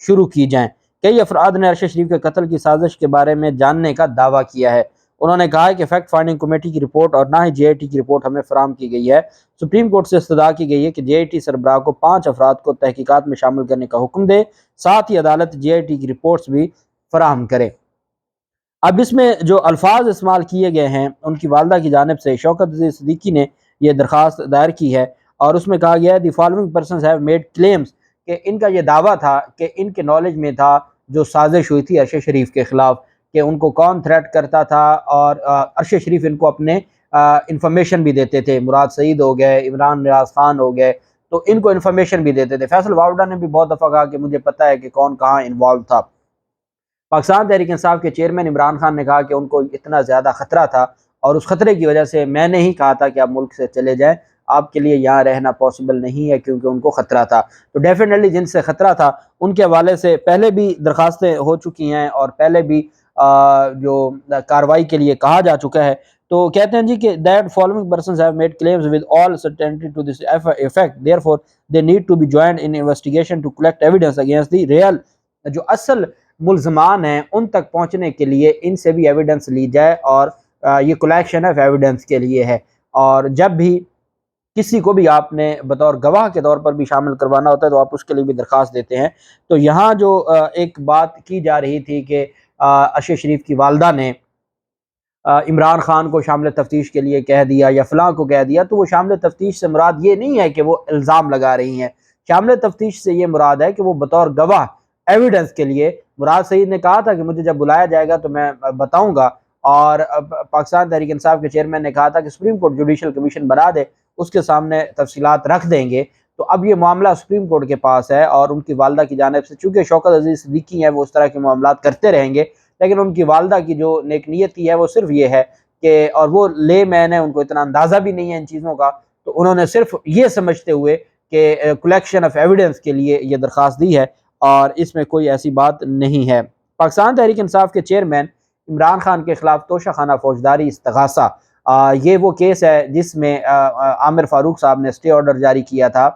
شروع کی جائیں۔ کئی افراد نے ارشد شریف کے قتل کی سازش کے بارے میں جاننے کا دعویٰ کیا ہے۔ انہوں نے کہا ہے کہ فیکٹ فائنڈنگ کمیٹی کی رپورٹ اور نہ ہی جے آئی ٹی کی رپورٹ ہمیں فراہم کی گئی ہے۔ سپریم کورٹ سے استدعا کی گئی ہے کہ جے آئی ٹی سربراہ کو 5 افراد کو تحقیقات میں شامل کرنے کا حکم دے، ساتھ ہی عدالت جے آئی ٹی کی رپورٹس بھی فراہم کرے۔ اب اس میں جو الفاظ استعمال کیے گئے ہیں، ان کی والدہ کی جانب سے شوکت عزیز صدیقی نے یہ درخواست دائر کی ہے، اور اس میں کہا گیا ہے the following persons have made claims, کہ ان کا یہ دعویٰ تھا کہ ان کے نالج میں تھا جو سازش ہوئی تھی ارشد شریف کے خلاف، کہ ان کو کون تھریٹ کرتا تھا، اور ارشد شریف ان کو اپنے انفارمیشن بھی دیتے تھے، مراد سعید ہو گئے، عمران نیاز خان ہو گئے، تو ان کو انفارمیشن بھی دیتے تھے۔ فیصل واوڈا نے بھی بہت دفعہ کہا کہ مجھے پتہ ہے کہ کون کہاں انوالو تھا۔ پاکستان تحریک انصاف کے چیئرمین عمران خان نے کہا کہ ان کو اتنا زیادہ خطرہ تھا، اور اس خطرے کی وجہ سے میں نے ہی کہا تھا کہ آپ ملک سے چلے جائیں، آپ کے لیے یہاں رہنا پاسبل نہیں ہے، کیونکہ ان کو خطرہ تھا۔ تو ڈیفینیٹلی جن سے خطرہ تھا ان کے حوالے سے پہلے بھی درخواستیں ہو چکی ہیں، اور پہلے بھی جو کارروائی کے لیے کہا جا چکا ہے۔ تو کہتے ہیں جی کہ that following persons have made claims with all certainty to this effect therefore they need to be joined in investigation to collect evidence against the real, جو اصل ملزمان ہیں ان تک پہنچنے کے لیے ان سے بھی ایویڈنس لی جائے، اور یہ کلیکشن آف ایویڈنس کے لیے ہے۔ اور جب بھی کسی کو بھی آپ نے بطور گواہ کے طور پر بھی شامل کروانا ہوتا ہے تو آپ اس کے لیے بھی درخواست دیتے ہیں۔ تو یہاں جو ایک بات کی جا رہی تھی کہ ارشد شریف کی والدہ نے عمران خان کو شامل تفتیش کے لیے کہہ دیا یا فلاں کو کہہ دیا، تو وہ شامل تفتیش سے مراد یہ نہیں ہے کہ وہ الزام لگا رہی ہیں۔ شامل تفتیش سے یہ مراد ہے کہ وہ بطور گواہ ایویڈنس کے لیے، مراد سعید نے کہا تھا کہ مجھے جب بلایا جائے گا تو میں بتاؤں گا، اور پاکستان تحریک انصاف کے چیئرمین نے کہا تھا کہ سپریم کورٹ جوڈیشل کمیشن بنا دے، اس کے سامنے تفصیلات رکھ دیں گے۔ تو اب یہ معاملہ سپریم کورٹ کے پاس ہے، اور ان کی والدہ کی جانب سے چونکہ شوکت عزیز صدیقی ہیں، وہ اس طرح کے معاملات کرتے رہیں گے، لیکن ان کی والدہ کی جو نیک نیتی ہے وہ صرف یہ ہے کہ، اور وہ لے مین ہے، ان کو اتنا اندازہ بھی نہیں ہے ان چیزوں کا، تو انہوں نے صرف یہ سمجھتے ہوئے کہ کلیکشن آف ایویڈنس کے لیے یہ درخواست دی ہے، اور اس میں کوئی ایسی بات نہیں ہے۔ پاکستان تحریک انصاف کے چیئرمین عمران خان کے خلاف توشہ خانہ فوجداری استغاثہ، یہ وہ کیس ہے جس میں عامر فاروق صاحب نے اسٹے آرڈر جاری کیا تھا،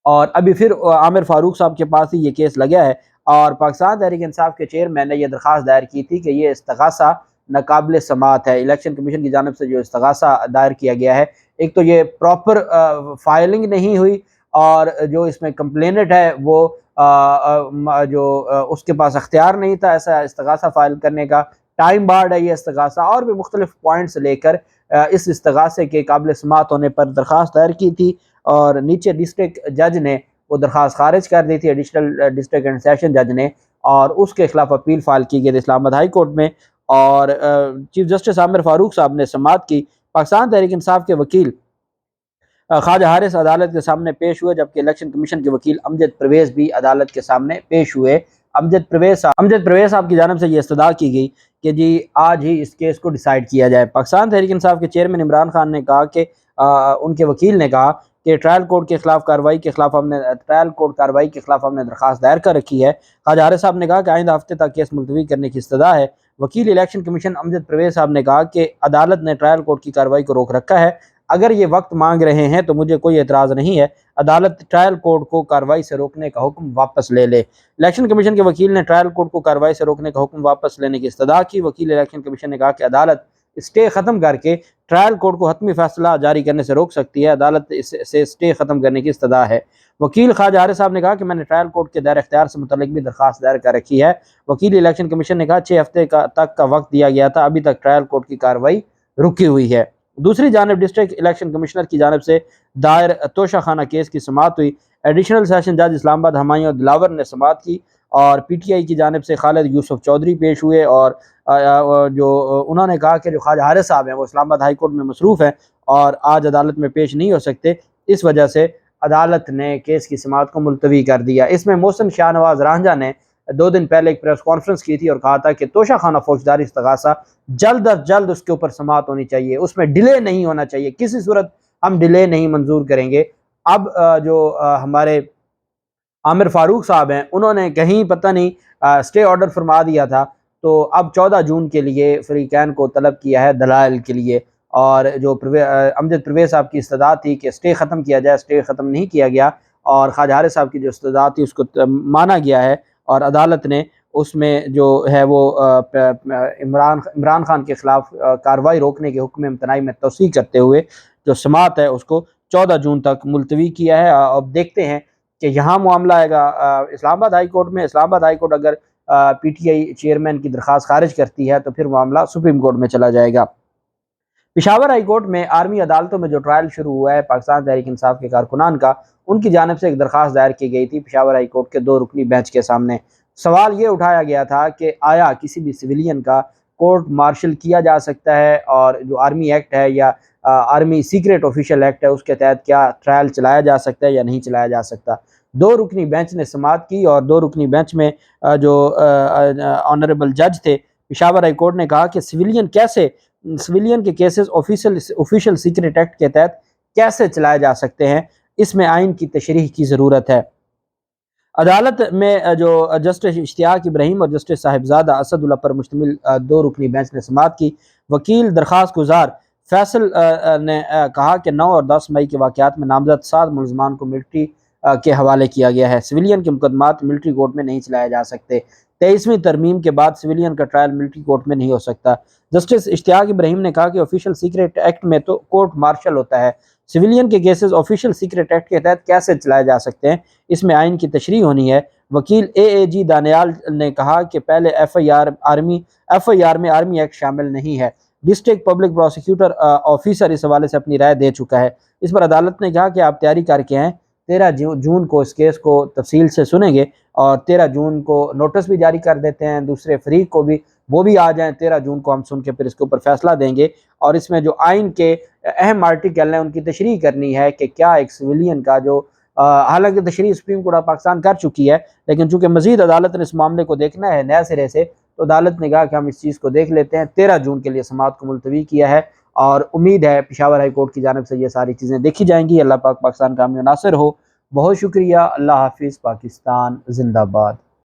اور ابھی پھر عامر فاروق صاحب کے پاس ہی یہ کیس لگا ہے، اور پاکستان تحریک انصاف کے چیئرمین نے یہ درخواست دائر کی تھی کہ یہ استغاثہ ناقابل سماعت ہے۔ الیکشن کمیشن کی جانب سے جو استغاثہ دائر کیا گیا ہے، ایک تو یہ پراپر فائلنگ نہیں ہوئی، اور جو اس میں کمپلینٹ ہے وہ جو اس کے پاس اختیار نہیں تھا ایسا استغاثہ فائل کرنے کا، ٹائم بارڈ ہے یہ استغاثہ، اور بھی مختلف پوائنٹس لے کر اس استغاثے کے قابل سماعت ہونے پر درخواست دائر کی تھی، اور نیچے ڈسٹرکٹ جج نے وہ درخواست خارج کر دی تھی، ایڈیشنل ڈسٹرکٹ اینڈ سیشن جج نے، اور اس کے خلاف اپیل فائل کی گئی تھی اسلام آباد ہائی کورٹ میں، اور چیف جسٹس عامر فاروق صاحب نے سماعت کی۔ پاکستان تحریک انصاف کے وکیل خواجہ حارث عدالت کے سامنے پیش ہوئے، جبکہ الیکشن کمیشن کے وکیل امجد پرویز بھی عدالت کے سامنے پیش ہوئے۔ امجد پرویز صاحب کی جانب سے یہ استدعا کی گئی کہ جی آج ہی اس کیس کو ڈیسائیڈ کیا جائے۔ پاکستان تحریک انصاف کے چیئرمین عمران خان نے کہا کہ ان کے وکیل نے کہا کہ ٹرائل کورٹ کے خلاف کارروائی کے خلاف ہم نے درخواست دائر کر رکھی ہے۔ خواجہ حارث صاحب نے کہا کہ آئندہ ہفتے تک کیس ملتوی کرنے کی استدعا ہے۔ وکیل الیکشن کمیشن امجد پرویز صاحب نے کہا کہ عدالت نے ٹرائل کورٹ کی کارروائی کو روک رکھا ہے، اگر یہ وقت مانگ رہے ہیں تو مجھے کوئی اعتراض نہیں ہے، عدالت ٹرائل کورٹ کو کارروائی سے روکنے کا حکم واپس لے لے۔ الیکشن کمیشن کے وکیل نے ٹرائل کورٹ کو کارروائی سے روکنے کا حکم واپس لینے کی استدعا کی۔ وکیل الیکشن کمیشن نے کہا کہ عدالت اسٹے ختم کر کے ٹرائل کورٹ کو حتمی فیصلہ جاری کرنے سے روک سکتی ہے، عدالت سے اسٹے ختم کرنے کی استدعا ہے۔ وکیل خواجہ حارث صاحب نے کہا کہ میں نے ٹرائل کورٹ کے دائر اختیار سے متعلق بھی درخواست دائر کر رکھی ہے۔ وکیل الیکشن کمیشن نے کہا 6 ہفتے تک کا وقت دیا گیا تھا، ابھی تک ٹرائل کورٹ کی کارروائی رکی ہوئی ہے۔ دوسری جانب ڈسٹرکٹ الیکشن کمشنر کی جانب سے دائر توشہ خانہ کیس کی سماعت ہوئی۔ ایڈیشنل سیشن جج اسلام آباد ہمایوں دلاور نے سماعت کی، اور پی ٹی آئی کی جانب سے خالد یوسف چودھری پیش ہوئے، اور جو انہوں نے کہا کہ جو خواجہ حارث صاحب ہیں وہ اسلام آباد ہائی کورٹ میں مصروف ہیں اور آج عدالت میں پیش نہیں ہو سکتے، اس وجہ سے عدالت نے کیس کی سماعت کو ملتوی کر دیا۔ اس میں محسن شاہ نواز رانجھا نے 2 دن پہلے ایک پریس کانفرنس کی تھی اور کہا تھا کہ توشہ خانہ فوجداری استغاثہ جلد از جلد اس کے اوپر سماعت ہونی چاہیے، اس میں ڈیلے نہیں ہونا چاہیے، کسی صورت ہم ڈیلے نہیں منظور کریں گے۔ اب جو ہمارے عامر فاروق صاحب ہیں انہوں نے کہیں پتہ نہیں اسٹے آرڈر فرما دیا تھا، تو اب 14 جون کے لیے فریقین کو طلب کیا ہے دلائل کے لیے، اور جو امجد پرویز صاحب کی استدعا تھی کہ اسٹے ختم کیا جائے، اسٹے ختم نہیں کیا گیا، اور خواجہ حارث صاحب کی جو استدعا تھی اس کو مانا گیا ہے، اور عدالت نے اس میں جو ہے وہ عمران خان کے خلاف کارروائی روکنے کے حکم امتناعی میں توسیع کرتے ہوئے جو سماعت ہے اس کو 14 جون تک ملتوی کیا ہے۔ اب دیکھتے ہیں کہ یہاں معاملہ آئے گا اسلام آباد ہائی کورٹ میں۔ اسلام آباد ہائی کورٹ اگر پی ٹی آئی چیئرمین کی درخواست خارج کرتی ہے تو پھر معاملہ سپریم کورٹ میں چلا جائے گا۔ پشاور ہائی کورٹ میں آرمی عدالتوں میں جو ٹرائل شروع ہوا ہے پاکستان تحریک انصاف کے کارکنان کا، ان کی جانب سے ایک درخواست دائر کی گئی تھی پشاور ہائی کورٹ کے 2 رکنی بینچ کے سامنے۔ سوال یہ اٹھایا گیا تھا کہ آیا کسی بھی سویلین کا کورٹ مارشل کیا جا سکتا ہے، اور جو آرمی ایکٹ ہے یا آرمی سیکریٹ آفیشل ایکٹ ہے اس کے تحت کیا ٹرائل چلایا جا سکتا ہے یا نہیں چلایا جا سکتا۔ 2 رکنی بینچ نے سماعت کی، اور 2 رکنی بینچ میں جو آنریبل جج تھے پشاور ہائی کورٹ نے کہا کہ سویلین کے کیسز آفیشل سیکریٹ ایکٹ کے تحت کیسے چلائے جا سکتے ہیں، اس میں آئین کی تشریح کی ضرورت ہے۔ عدالت میں جو جسٹس اشتیاق ابراہیم اور جسٹس صاحبزادہ اسد اللہ پر مشتمل 2 رکنی بینچ نے سماعت کی۔ وکیل درخواست گزار فیصل نے کہا کہ 9 اور 10 مئی کے واقعات میں نامزد 7 ملزمان کو ملٹری کے حوالے کیا گیا ہے۔ سویلین کے مقدمات ملٹری کورٹ میں نہیں چلائے جا سکتے۔ 23ویں ترمیم کے بعد سویلین کا ٹرائل ملٹری کورٹ میں نہیں ہو سکتا۔ جسٹس اشتیاق ابراہیم نے کہا کہ آفیشل سیکریٹ ایکٹ میں تو کورٹ مارشل ہوتا ہے، سویلین کے کیسز آفیشل سیکریٹ ایکٹ کے تحت کیسے چلائے جا سکتے ہیں، اس میں آئین کی تشریح ہونی ہے۔ وکیل اے جی دانیال نے کہا کہ پہلے ایف آئی آر میں آرمی ایکٹ شامل نہیں ہے۔ ڈسٹرکٹ پبلک پروسیکیوٹر آفیسر اس حوالے سے اپنی رائے دے چکا ہے۔ اس پر عدالت نے کہا کہ آپ تیاری کر کے ہیں، 13 جون کو اس کیس کو تفصیل سے سنیں گے، اور 13 جون کو نوٹس بھی جاری کر دیتے ہیں دوسرے فریق کو بھی، وہ بھی آ جائیں۔ 13 جون کو ہم سن کے پھر اس کے اوپر فیصلہ دیں گے، اور اس میں جو آئین کے اہم آرٹیکل ہیں ان کی تشریح کرنی ہے کہ کیا ایک سویلین کا جو حالانکہ تشریح سپریم کورٹ آف پاکستان کر چکی ہے، لیکن چونکہ مزید عدالت نے اس معاملے کو دیکھنا ہے نئے سرے سے، تو عدالت نے کہا کہ ہم اس چیز کو دیکھ لیتے ہیں۔ 13 جون کے لیے سماعت کو ملتوی کیا ہے، اور امید ہے پشاور ہائی کورٹ کی جانب سے یہ ساری چیزیں دیکھی جائیں گی۔ اللہ پاک پاکستان کا حامی و ناصر ہو۔ بہت شکریہ۔ اللہ حافظ۔ پاکستان زندہ باد۔